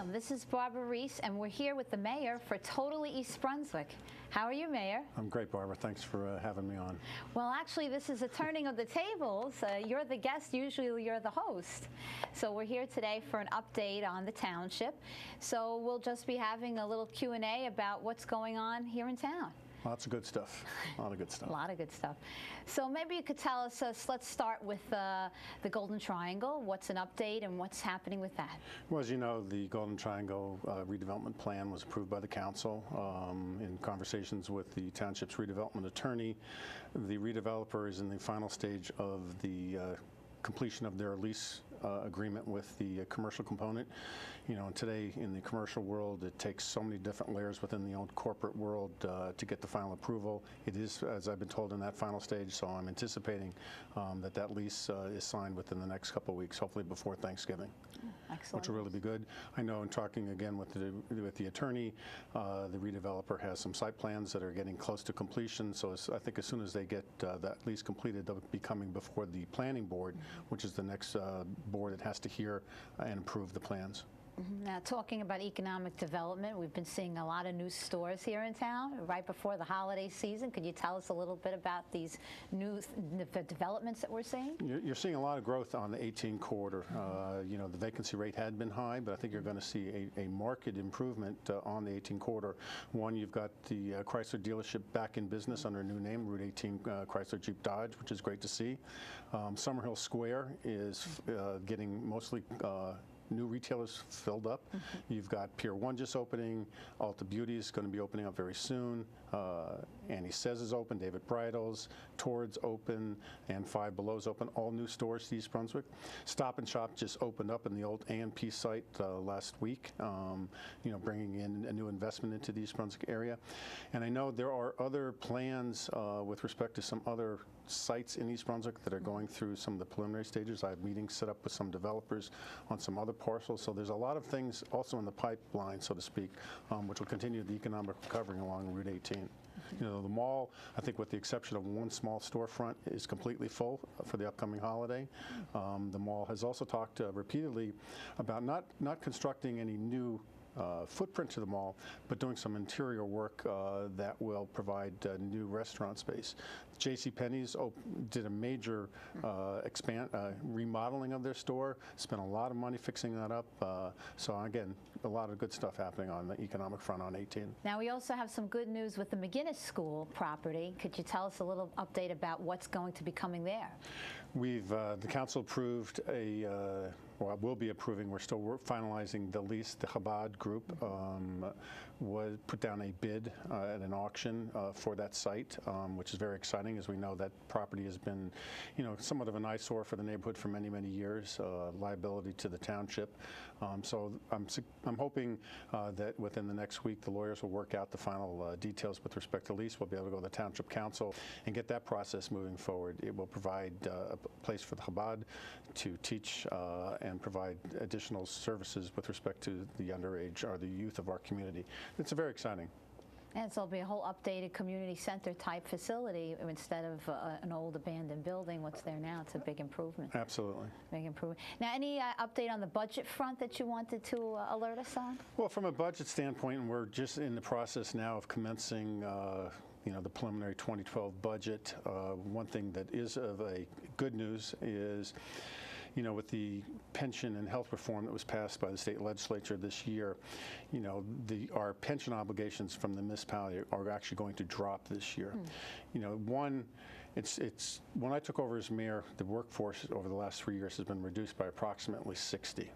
Welcome. This is Barbara Reiss, and we're here with the mayor for Totally East Brunswick. How are you, Mayor? I'm great, Barbara. Thanks for having me on. Well, actually, this is a turning of the tables. You're the guest. Usually, you're the host. So we're here today for an update on the township. So we'll just be having a little Q&A about what's going on here in town. Lots of good stuff. A lot of good stuff. A lot of good stuff. So maybe you could tell us, let's start with the Golden Triangle. What's an update and what's happening with that? Well, as you know, the Golden Triangle redevelopment plan was approved by the council in conversations with the township's redevelopment attorney. The redeveloper is in the final stage of the completion of their lease agreement with the commercial component. You know, and today in the commercial world, it takes so many different layers within the old corporate world to get the final approval. It is, as I've been told, in that final stage, so I'm anticipating that lease is signed within the next couple of weeks, hopefully before Thanksgiving. Excellent. Which will really be good. I know in talking again with the attorney, the redeveloper has some site plans that are getting close to completion, so I think as soon as they get that lease completed, they'll be coming before the planning board, which is the next board that has to hear and approve the plans. Now, talking about economic development, we've been seeing a lot of new stores here in town right before the holiday season. Could you tell us a little bit about these new developments that we're seeing? You're seeing a lot of growth on the 18 corridor. You know, the vacancy rate had been high, but I think you're going to see a marked improvement on the 18 corridor. One, you've got the Chrysler dealership back in business under a new name, Route 18 Chrysler Jeep Dodge, which is great to see. Summerhill Square is getting mostly new retailers filled up. You've got Pier 1 just opening. Ulta Beauty is going to be opening up very soon. Annie Says is open. David Bridal's, Tord's open, and Five Below's open. All new stores to East Brunswick. Stop and Shop just opened up in the old A&P site last week, you know, bringing in a new investment into the East Brunswick area. And I know there are other plans with respect to some other sites in East Brunswick that are going through some of the preliminary stages. I have meetings set up with some developers on some other parcels. So there's a lot of things also in the pipeline, so to speak, which will continue the economic recovery along Route 18. You know, the mall, I think with the exception of one small storefront, is completely full for the upcoming holiday. The mall has also talked repeatedly about not constructing any new footprint to the mall, but doing some interior work that will provide new restaurant space. JCPenney's did a major remodeling of their store, spent a lot of money fixing that up. So again, a lot of good stuff happening on the economic front on 18. Now we also have some good news with the McGinnis School property. Could you tell us a little update about what's going to be coming there? We've, the council approved or will be approving, we're still finalizing the lease. The Chabad group put down a bid at an auction for that site, which is very exciting. As we know, that property has been, you know, somewhat of an eyesore for the neighborhood for many, many years, liability to the township. So I'm hoping that within the next week, the lawyers will work out the final details with respect to lease. We'll be able to go to the township council and get that process moving forward. It will provide a place for the Chabad to teach and provide additional services with respect to the underage or the youth of our community. It's very exciting. And so it'll be a whole updated community center type facility instead of an old abandoned building. What's there now, it's a big improvement. Absolutely. Big improvement. Now, any update on the budget front that you wanted to alert us on? Well, from a budget standpoint, we're just in the process now of commencing you know, the preliminary 2012 budget. One thing that is of a good news is, you know, with the pension and health reform that was passed by the state legislature this year, you know, our pension obligations from the municipality are actually going to drop this year. You know, one, it's when I took over as mayor, the workforce over the last 3 years has been reduced by approximately 60.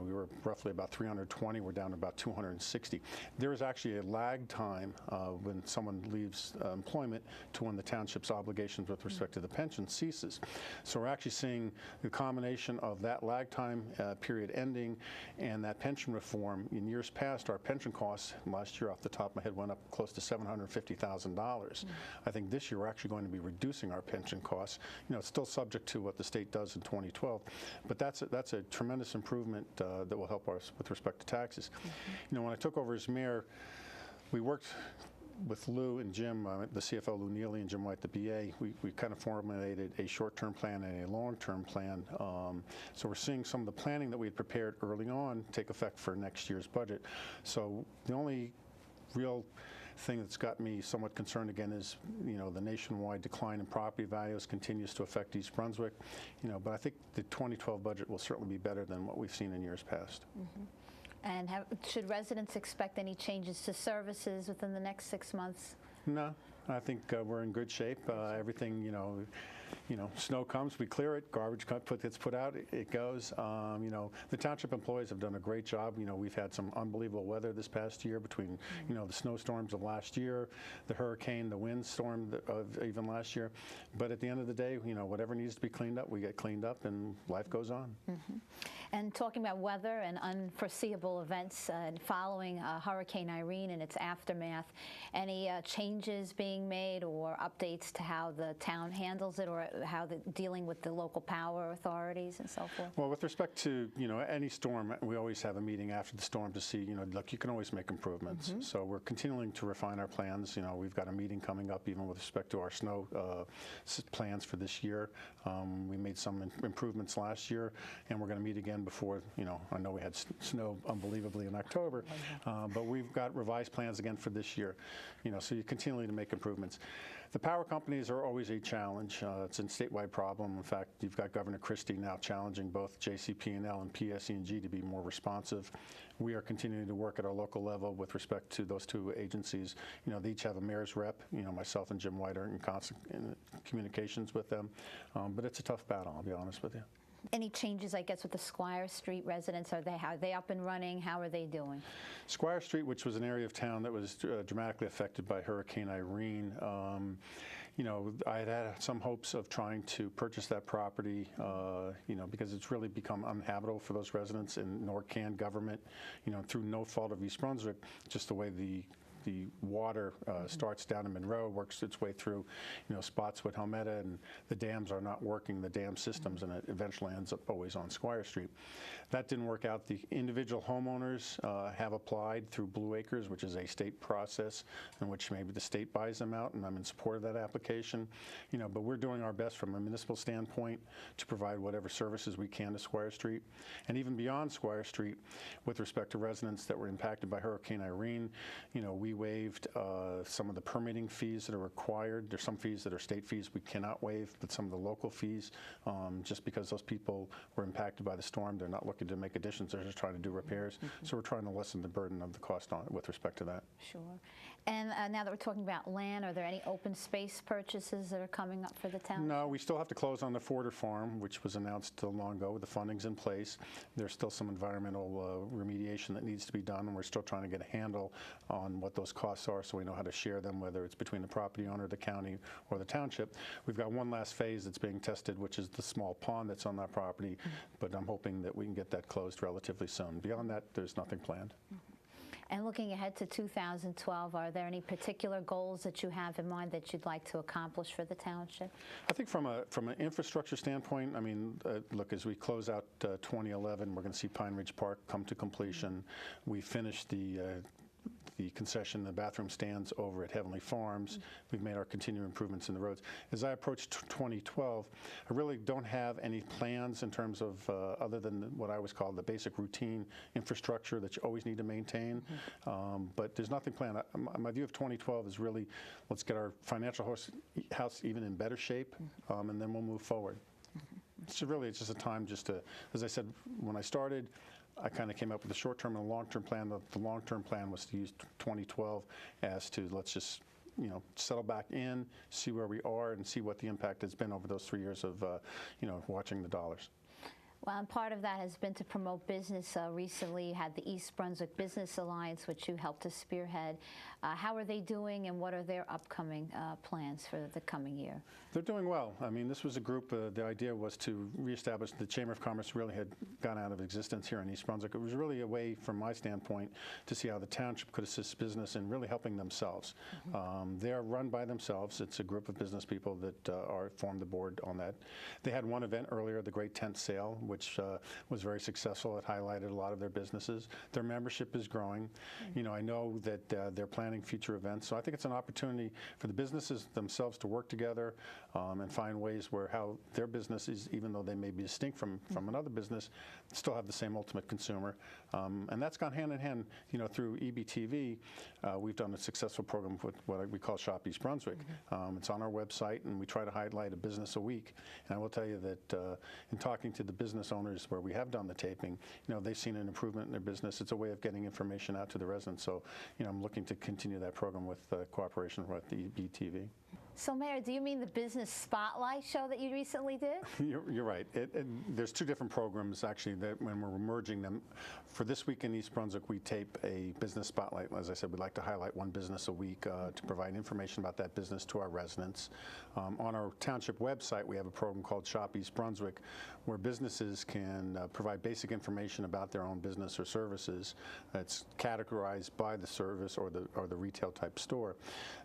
We were roughly about 320. We're down to about 260. There is actually a lag time when someone leaves employment to when the township's obligations with respect to the pension ceases. So we're actually seeing the combination of that lag time period ending and that pension reform. In years past, our pension costs last year, off the top of my head, went up close to $750,000. I think this year we're actually going to be reducing our pension costs. You know, it's still subject to what the state does in 2012, but that's a tremendous improvement that will help us with respect to taxes. You know, when I took over as mayor, we worked with Lou and Jim, the CFO Lou Neely and Jim White, the BA, we kind of formulated a short-term plan and a long-term plan. So we're seeing some of the planning that we had prepared early on take effect for next year's budget. So the only real thing that's got me somewhat concerned again is, the nationwide decline in property values continues to affect East Brunswick. But I think the 2012 budget will certainly be better than what we've seen in years past. And should residents expect any changes to services within the next 6 months? No, I think we're in good shape. Everything, snow comes, we clear it, garbage gets put out, it goes. The township employees have done a great job. We've had some unbelievable weather this past year between, the snowstorms of last year, the hurricane, the windstorm of even last year. But at the end of the day, whatever needs to be cleaned up, we get cleaned up and life goes on. And talking about weather and unforeseeable events following Hurricane Irene and its aftermath, any changes being made or updates to how the town handles it, or how dealing with the local power authorities and so forth? Well, with respect to, any storm, we always have a meeting after the storm to see, look, you can always make improvements. So we're continuing to refine our plans. We've got a meeting coming up even with respect to our snow plans for this year. We made some improvements last year, and we're going to meet again before, I know we had snow unbelievably in October, but we've got revised plans again for this year. So you're continuing to make improvements. The power companies are always a challenge. It's a statewide problem. In fact, you've got Governor Christie now challenging both JCP&L and PSE&G to be more responsive. We are continuing to work at our local level with respect to those two agencies. They each have a mayor's rep. Myself and Jim White are in constant communications with them. But it's a tough battle, I'll be honest with you. Any changes, I guess, with the Squire Street residents? Are they up and running? How are they doing? Squire Street, which was an area of town that was dramatically affected by Hurricane Irene, I had some hopes of trying to purchase that property, because it's really become uninhabitable for those residents, and nor can government, through no fault of East Brunswick, just the way the water starts down in Monroe, works its way through, Spotswood, Helmetta, and the dams are not working, the dam systems, and it eventually ends up always on Squire Street. That didn't work out. The individual homeowners have applied through Blue Acres, which is a state process in which maybe the state buys them out, and I'm in support of that application. But we're doing our best from a municipal standpoint to provide whatever services we can to Squire Street. And even beyond Squire Street, with respect to residents that were impacted by Hurricane Irene, we waived some of the permitting fees that are required. There's some fees that are state fees we cannot waive, but some of the local fees, just because those people were impacted by the storm, they're not looking to make additions, they're just trying to do repairs. So we're trying to lessen the burden of the cost on it with respect to that. Sure. And now that we're talking about land, are there any open space purchases that are coming up for the town? No, we still have to close on the Forder Farm, which was announced long ago. The funding's in place. There's still some environmental remediation that needs to be done, and we're still trying to get a handle on what those costs are so we know how to share them, whether it's between the property owner, the county, or the township. We've got one last phase that's being tested, which is the small pond that's on that property, but I'm hoping that we can get that closed relatively soon. Beyond that, there's nothing planned. And looking ahead to 2012, are there any particular goals that you have in mind that you'd like to accomplish for the township? I think from an infrastructure standpoint, look, as we close out 2011, we're going to see Pine Ridge Park come to completion. We finished the concession, the bathroom stands over at Heavenly Farms. We've made our continued improvements in the roads. As I approach 2012, I really don't have any plans in terms of other than what I always call the basic routine infrastructure that you always need to maintain. But there's nothing planned. My view of 2012 is really, let's get our financial house even in better shape, and then we'll move forward. So really, it's just a time just to, as I said, when I started, I kind of came up with a short-term and a long-term plan. The long-term plan was to use 2012 as to let's just, settle back in, see where we are, and see what the impact has been over those 3 years of, watching the dollars. Well, and part of that has been to promote business. Recently, you had the East Brunswick Business Alliance, which you helped to spearhead. How are they doing, and what are their upcoming plans for the coming year? They're doing well. This was a group, the idea was to reestablish the Chamber of Commerce really had gone out of existence here in East Brunswick. It was really a way, from my standpoint, to see how the township could assist business in really helping themselves. They are run by themselves. It's a group of business people that formed the board on that. They had one event earlier, the Great Tent Sale, which was very successful. It highlighted a lot of their businesses. Their membership is growing. I know that they're planning planning future events. So I think it's an opportunity for the businesses themselves to work together and find ways where how their businesses, even though they may be distinct from another business, still have the same ultimate consumer. And that's gone hand in hand, through EBTV. We've done a successful program with what we call Shop East Brunswick. It's on our website, and we try to highlight a business a week. And I will tell you that in talking to the business owners where we have done the taping, they've seen an improvement in their business. It's a way of getting information out to the residents. So, I'm looking to continue that program with cooperation with the EBTV. So, Mayor, do you mean the Business Spotlight show that you recently did? You're right. There's two different programs, actually, that when we're merging them. For this week in East Brunswick, we tape a Business Spotlight. As I said, we'd like to highlight one business a week to provide information about that business to our residents. On our township website, we have a program called Shop East Brunswick, where businesses can provide basic information about their own business or services that's categorized by the service or the retail type store.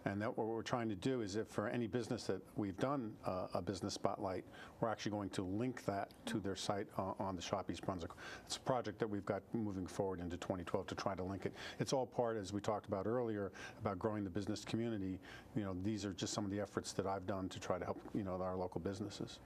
And that what we're trying to do is, if for any business that we've done a business spotlight, we're actually going to link that to their site on the Shop East Brunswick. It's a project that we've got moving forward into 2012 to try to link it. It's all part, as we talked about earlier, about growing the business community. These are just some of the efforts that I've done to try to help our local businesses.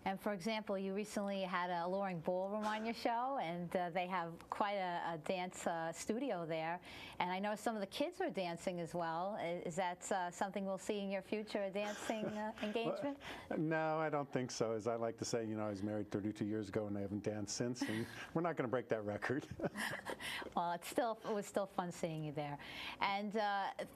And for example, you recently had a alluring ballroom on your show, and they have quite a dance studio there. And I know some of the kids are dancing as well. Is that something we'll see in your future, a dancing engagement? Well, no, I don't think so. As I like to say, I was married 32 years ago and I haven't danced since, and we're not going to break that record. Well, it was still fun seeing you there. And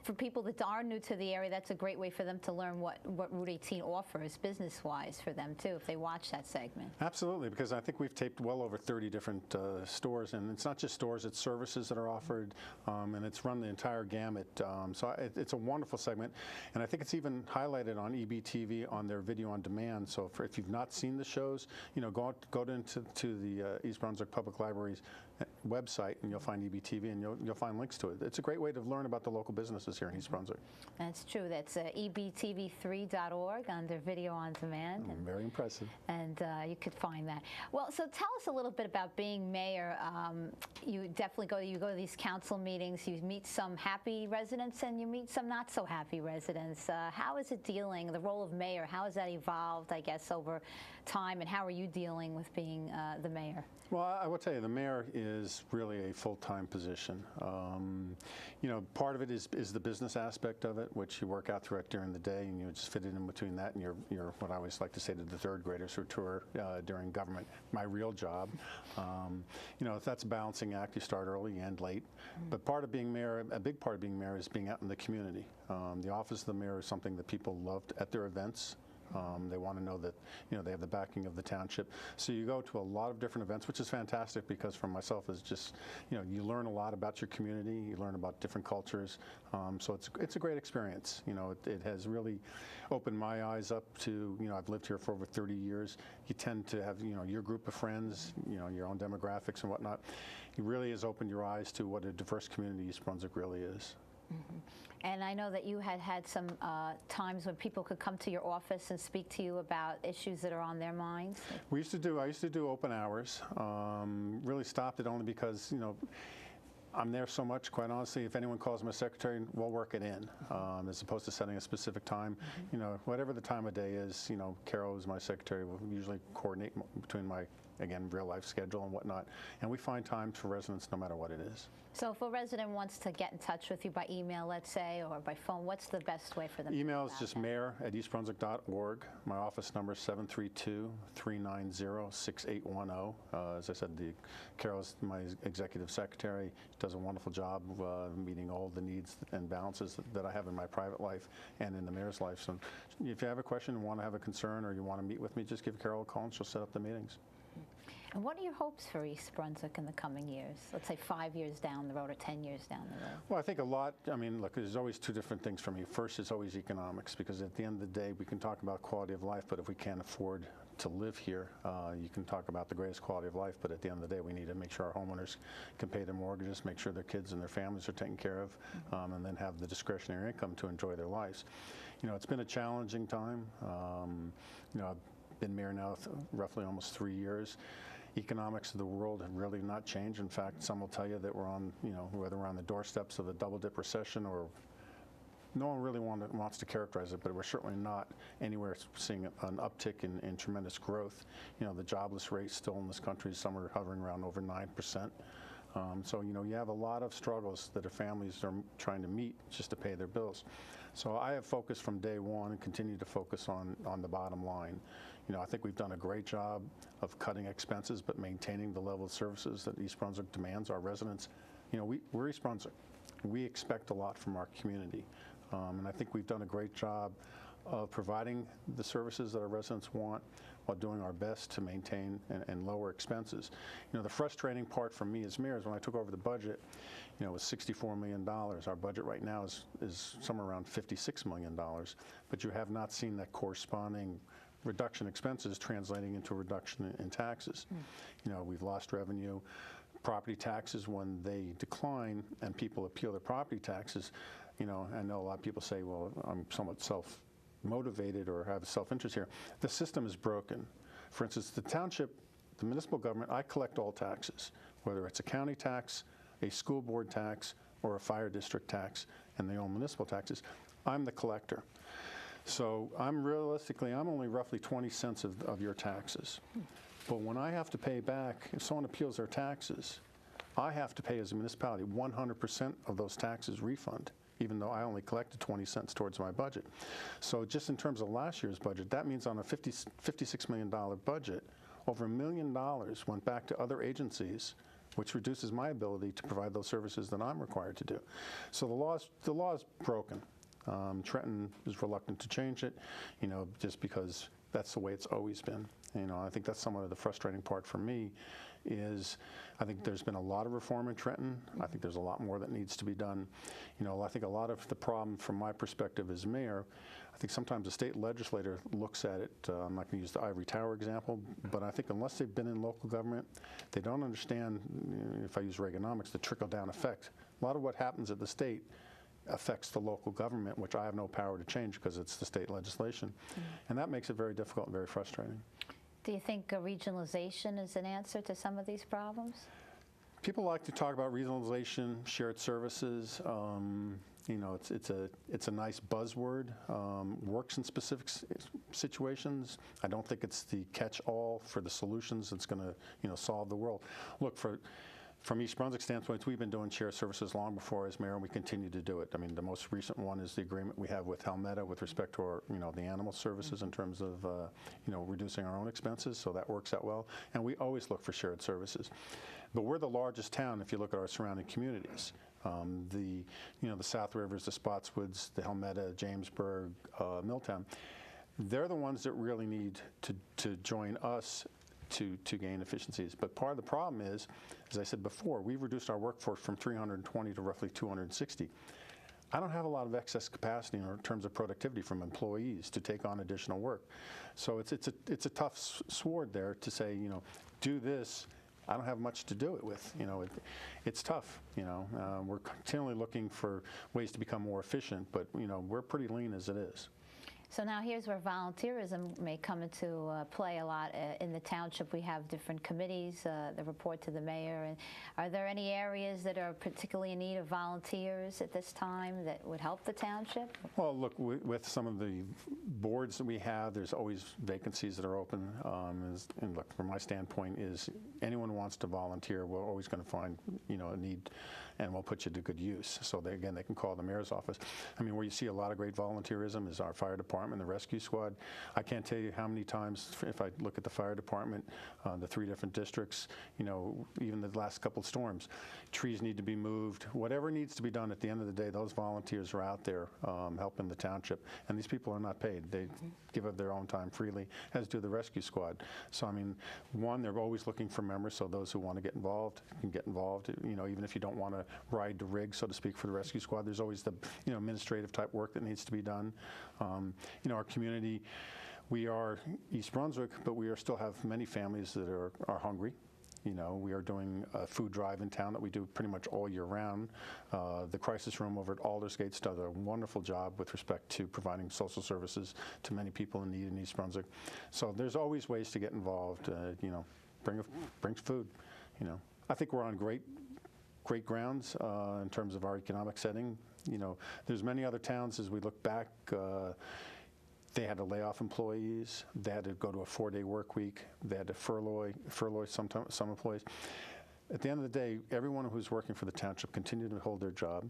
for people that are new to the area, that's a great way for them to learn what Route 18 offers business-wise for them, too, if they watch that segment. Absolutely, because I think we've taped well over 30 different stores, and it's not just stores, it's services that are offered, and it's run the entire gamut. So it's a wonderful segment, and I think it's even highlighted on EBTV on their video on demand. So if you've not seen the shows, go into the East Brunswick Public Library's website, and you'll find EBTV, and you'll find links to it. It's a great way to learn about the local businesses here in East Brunswick. That's true. That's ebtv3.org under video on demand. Very impressive. And you could find that. Well, so tell us a little bit about being mayor. You definitely go to these council meetings. You meet some happy residents, and you meet some not so happy residents. How is it dealing, the role of mayor? How has that evolved, I guess, over time, and how are you dealing with being the mayor? Well, I will tell you, the mayor is really a full-time position. Part of it is the business aspect of it, which you work out throughout during the day, and you just fit it in between that and your what I always like to say to the third graders who tour during government, my real job. If that's a balancing act, you start early, you end late. But part of being mayor, a big part of being mayor, is being out in the community. The office of the mayor is something that people loved at their events. They want to know that they have the backing of the township. So you go to a lot of different events, which is fantastic, because for myself, it's just you learn a lot about your community. You learn about different cultures. So it's a great experience. It has really opened my eyes up to I've lived here for over 30 years. You tend to have your group of friends, your own demographics and whatnot. It really has opened your eyes to what a diverse community East Brunswick really is. Mm-hmm. And I know that you had some times when people could come to your office and speak to you about issues that are on their minds. I used to do open hours. Really stopped it only because I'm there so much, quite honestly. If anyone calls my secretary, we'll work it in, as opposed to setting a specific time. Whatever the time of day is, Carol, who's my secretary, will usually coordinate between my, again, real life schedule and whatnot. And we find times for residents no matter what it is. So if a resident wants to get in touch with you by email, let's say, or by phone, what's the best way for them Email is to just mayor@eastbrunswick.org. My office number is 732-390-6810. As I said, Carol's my executive secretary. Does a wonderful job meeting all the needs and balances that I have in my private life and in the mayor's life. So if you have a question, want to have a concern, or you want to meet with me, just give Carol a call and she'll set up the meetings. And what are your hopes for East Brunswick in the coming years? Let's say 5 years down the road or 10 years down the road. Well, I think a lot, look, there's always two different things for me. First, it's always economics, because at the end of the day, we can talk about quality of life, but if we can't afford to live here, you can talk about the greatest quality of life, but at the end of the day, we need to make sure our homeowners can pay their mortgages, make sure their kids and their families are taken care of, and then have the discretionary income to enjoy their lives. It's been a challenging time. I've been mayor now roughly almost 3 years. Economics of the world have really not changed. In fact, some will tell you that we're on, whether we're on the doorsteps of a double-dip recession or no one really wants to characterize it, but we're certainly not anywhere seeing an uptick in tremendous growth. The jobless rate still in this country is somewhere hovering around over 9%. So, you have a lot of struggles that our families are trying to meet just to pay their bills. So I have focused from day one and continue to focus on the bottom line. I think we've done a great job of cutting expenses, but maintaining the level of services that East Brunswick demands. Our residents, we're East Brunswick. We expect a lot from our community. And I think we've done a great job of providing the services that our residents want while doing our best to maintain and lower expenses. The frustrating part for me as mayor is when I took over the budget, it was $64 million. Our budget right now is somewhere around $56 million, but you have not seen that corresponding reduction in expenses translating into a reduction in taxes. We've lost revenue. Property taxes, when they decline and people appeal their property taxes, I know a lot of people say, well, I'm somewhat self-motivated or have self-interest here. The system is broken. For instance, the township, the municipal government, I collect all taxes, whether it's a county tax, a school board tax, or a fire district tax, and they own municipal taxes. I'm the collector. So I'm only roughly 20 cents of your taxes. But when I have to pay back, if someone appeals their taxes, I have to pay as a municipality 100% of those taxes refund, even though I only collected 20 cents towards my budget. So just in terms of last year's budget, that means on a $56 million budget, over $1 million went back to other agencies, which reduces my ability to provide those services that I'm required to do. So the law is broken. Trenton is reluctant to change it, just because that's the way it's always been. I think that's somewhat of the frustrating part for me is I think there's been a lot of reform in Trenton. I think there's a lot more that needs to be done. I think a lot of the problem from my perspective as mayor, I think sometimes the state legislator looks at it, I'm not going to use the ivory tower example, but I think unless they've been in local government, they don't understand, if I use Reaganomics, the trickle-down effect. A lot of what happens at the state affects the local government, which I have no power to change because it's the state legislation. And that makes it very difficult and very frustrating. Do you think regionalization is an answer to some of these problems? People like to talk about regionalization, shared services. It's a nice buzzword. Works in specific situations. I don't think it's the catch-all for the solutions that's going to solve the world. Look, from East Brunswick standpoint, we've been doing shared services long before as mayor, and we continue to do it. I mean, the most recent one is the agreement we have with Helmeta with respect to our, the animal services in terms of, reducing our own expenses. So that works out well. And we always look for shared services. But we're the largest town if you look at our surrounding communities. The South Rivers, the Spotswoods, the Helmeta, Jamesburg, Milltown. They're the ones that really need to join us to gain efficiencies. But part of the problem is, as I said before, we've reduced our workforce from 320 to roughly 260. I don't have a lot of excess capacity in terms of productivity from employees to take on additional work. So it's a tough sword there to say, do this. I don't have much to do it with. It's tough. We're continually looking for ways to become more efficient, but we're pretty lean as it is. So now here's where volunteerism may come into play a lot. In the township, we have different committees that report to the mayor. And are there any areas that are particularly in need of volunteers at this time that would help the township? Well, look, with some of the boards that we have, there's always vacancies that are open. And look, from my standpoint, is anyone who wants to volunteer, we're always going to find a need, and we'll put you to good use. So they can call the mayor's office. I mean, where you see a lot of great volunteerism is our fire department, the rescue squad. I can't tell you how many times, if I look at the fire department, the 3 different districts, even the last couple of storms, trees need to be moved. Whatever needs to be done, at the end of the day, those volunteers are out there helping the township. And these people are not paid. They give up their own time freely, as do the rescue squad. So, I mean, one, they're always looking for members, so those who want to get involved can get involved. Even if you don't want to ride the rig, so to speak, for the rescue squad, there's always the administrative type work that needs to be done. Our community, we are East Brunswick, but we still have many families that are hungry. We are doing a food drive in town that we do pretty much all year round. The crisis room over at Aldersgate does a wonderful job with respect to providing social services to many people in need in East Brunswick. So there's always ways to get involved. Bring food. I think we're on great grounds in terms of our economic setting. there's many other towns as we look back. They had to lay off employees. They had to go to a 4-day work week. They had to furlough some employees. At the end of the day, everyone who's working for the township continued to hold their job.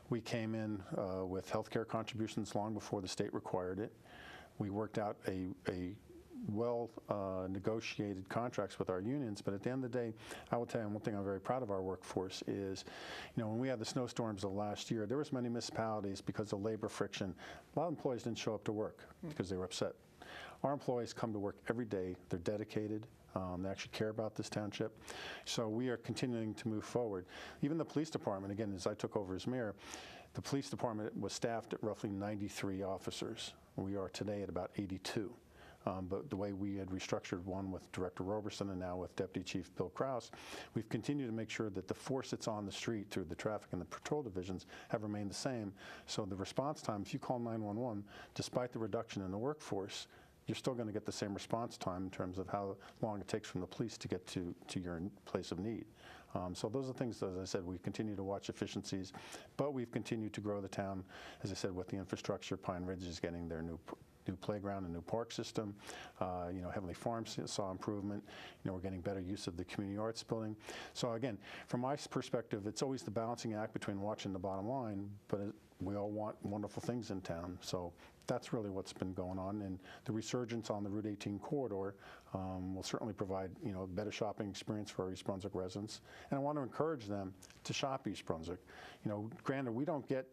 We came in with health care contributions long before the state required it. We worked out a negotiated contracts with our unions, but at the end of the day, I will tell you one thing I'm very proud of our workforce is, when we had the snowstorms of last year, there was many municipalities because of labor friction. A lot of employees didn't show up to work because they were upset. Our employees come to work every day. They're dedicated. They actually care about this township. So we are continuing to move forward. Even the police department, again, as I took over as mayor, the police department was staffed at roughly 93 officers. We are today at about 82. But the way we had restructured one with Director Roberson and now with Deputy Chief Bill Krause, we've continued to make sure that the force that's on the street through the traffic and the patrol divisions have remained the same. So the response time, if you call 911, despite the reduction in the workforce, you're still going to get the same response time in terms of how long it takes from the police to get to your place of need. So those are things, as I said, we continue to watch efficiencies, but we've continued to grow the town, as I said, with the infrastructure. Pine Ridge is getting their new playground and new park system. Heavenly Farms saw improvement. We're getting better use of the community arts building. So again, from my perspective, it's always the balancing act between watching the bottom line, but we all want wonderful things in town. So that's really what's been going on. And the resurgence on the Route 18 corridor will certainly provide, a better shopping experience for our East Brunswick residents. And I want to encourage them to shop East Brunswick. Granted, we don't get,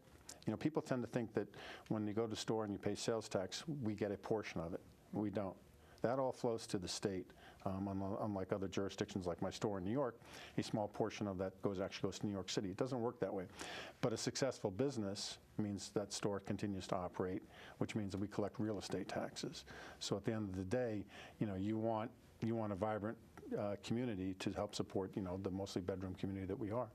people tend to think that when you go to the store and you pay sales tax, we get a portion of it. We don't. That all flows to the state. Unlike other jurisdictions like my store in New York, a small portion of that actually goes to New York City. It doesn't work that way. But a successful business means that store continues to operate, which means that we collect real estate taxes. So at the end of the day, you want a vibrant community to help support, the mostly bedroom community that we are.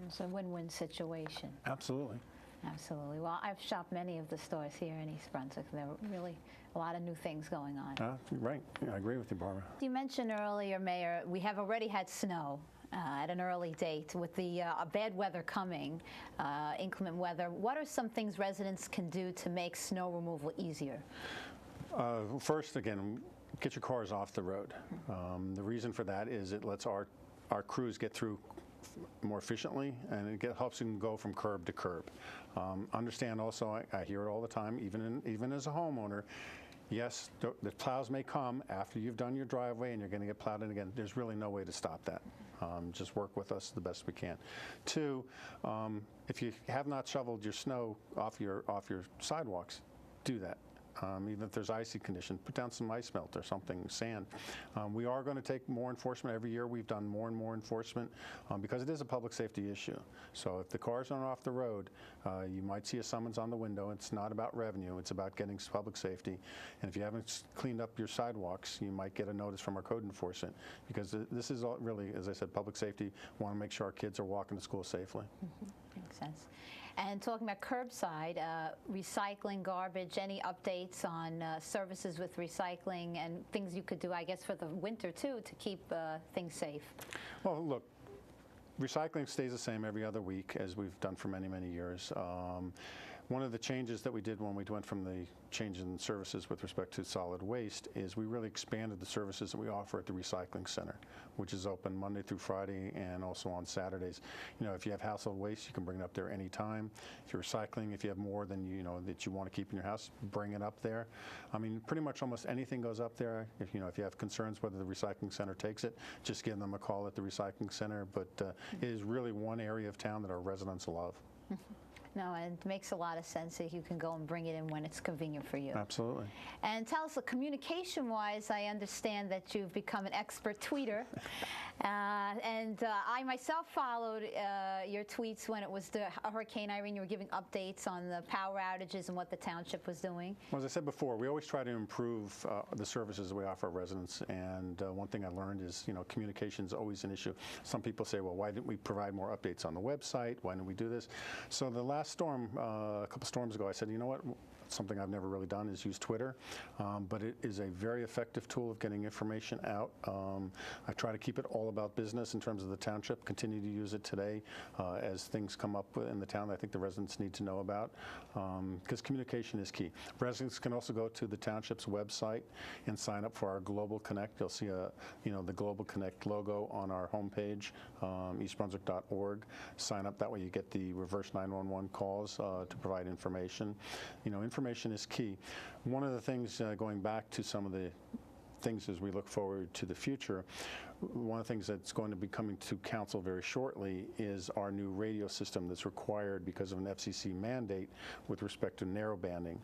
It's a win-win situation. Absolutely. Absolutely. Well, I've shopped many of the stores here in East Brunswick. There are really a lot of new things going on. Right. Yeah, I agree with you, Barbara. You mentioned earlier, Mayor, we have already had snow at an early date with the bad weather coming, inclement weather. What are some things residents can do to make snow removal easier? First, again, get your cars off the road. The reason for that is it lets our crews get through more efficiently, and it helps them go from curb to curb. Understand also, I hear it all the time, even as a homeowner, yes, the plows may come after you've done your driveway and you're going to get plowed in again. There's really no way to stop that. Just work with us the best we can. Two, if you have not shoveled your snow off your sidewalks, do that. Even if there's icy condition, put down some ice melt or something, sand. We are going to take more enforcement every year. We've done more and more enforcement because it is a public safety issue. So if the cars aren't off the road, you might see a summons on the window. It's not about revenue. It's about getting public safety. And if you haven't cleaned up your sidewalks, you might get a notice from our code enforcement because this is all really, as I said, public safety. We want to make sure our kids are walking to school safely. Makes sense. And talking about curbside, recycling, garbage, any updates on services with recycling and things you could do, I guess, for the winter, too, to keep things safe? Well, look, recycling stays the same every other week, as we've done for many, many years. One of the changes that we did when we went from the change in services with respect to solid waste is we really expanded the services that we offer at the recycling center, which is open Monday through Friday and also on Saturdays. If you have household waste, you can bring it up there anytime. If you're recycling, if you have more than that you want to keep in your house, bring it up there. I mean, pretty much almost anything goes up there. If you have concerns whether the recycling center takes it, just give them a call at the recycling center. But it is really one area of town that our residents love. No, and it makes a lot of sense that you can go and bring it in when it's convenient for you. Absolutely. And tell us, communication-wise, I understand that you've become an expert tweeter. I myself followed your tweets when it was the Hurricane Irene. You were giving updates on the power outages and what the township was doing. Well, as I said before, we always try to improve the services that we offer our residents. And one thing I learned is, communication is always an issue. Some people say, well, why didn't we provide more updates on the website? Why didn't we do this? So the last storm, a couple storms ago, I said, you know what? something I've never really done is use Twitter, but it is a very effective tool of getting information out. I try to keep it all about business in terms of the township, continue to use it today as things come up in the town that I think the residents need to know about, because communication is key. Residents can also go to the township's website and sign up for our Global Connect. You'll see the Global Connect logo on our homepage, eastbrunswick.org. Sign up, that way you get the reverse 911 calls to provide information. Information is key. One of the things, going back to some of the things as we look forward to the future, one of the things that's going to be coming to council very shortly is our new radio system that's required because of an FCC mandate with respect to narrowbanding.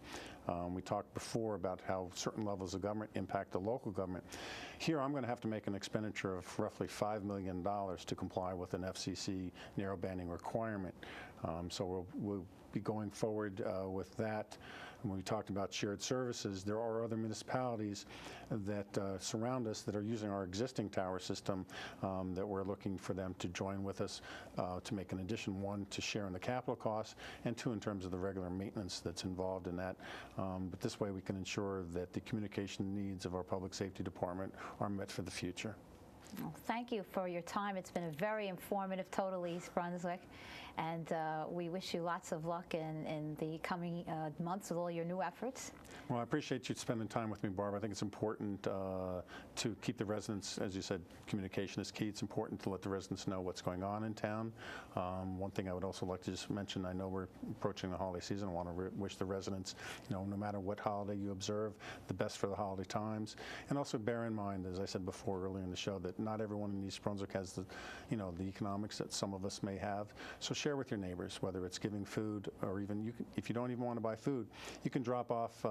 We talked before about how certain levels of government impact the local government. Here I'm going to have to make an expenditure of roughly $5 million to comply with an FCC narrowbanding requirement. So we'll be going forward with that. When we talked about shared services, there are other municipalities that surround us that are using our existing tower system that we're looking for them to join with us to make an addition, one, to share in the capital costs, and two, in terms of the regular maintenance that's involved in that. But this way we can ensure that the communication needs of our public safety department are met for the future. Well, thank you for your time. It's been a very informative, totally East Brunswick, and we wish you lots of luck in the coming months with all your new efforts. Well, I appreciate you spending time with me, Barbara. I think it's important to keep the residents, as you said, communication is key. It's important to let the residents know what's going on in town. One thing I would also like to just mention, I know we're approaching the holiday season. I want to wish the residents, no matter what holiday you observe, the best for the holiday times. And also bear in mind, as I said before earlier in the show, that not everyone in East Brunswick has the economics that some of us may have. So share with your neighbors, whether it's giving food or even, if you don't even want to buy food, you can drop off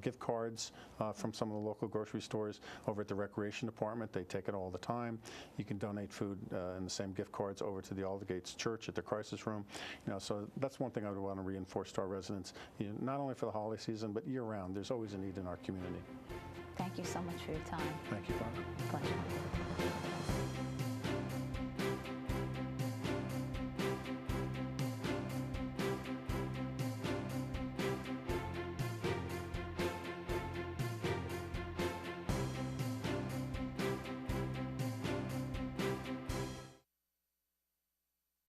gift cards from some of the local grocery stores over at the recreation department. They take it all the time. You can donate food in the same gift cards over to the Aldergates Church at the crisis room. So that's one thing I would want to reinforce to our residents, not only for the holiday season, but year round. There's always a need in our community. Thank you so much for your time. Thank you, Barbara. Pleasure.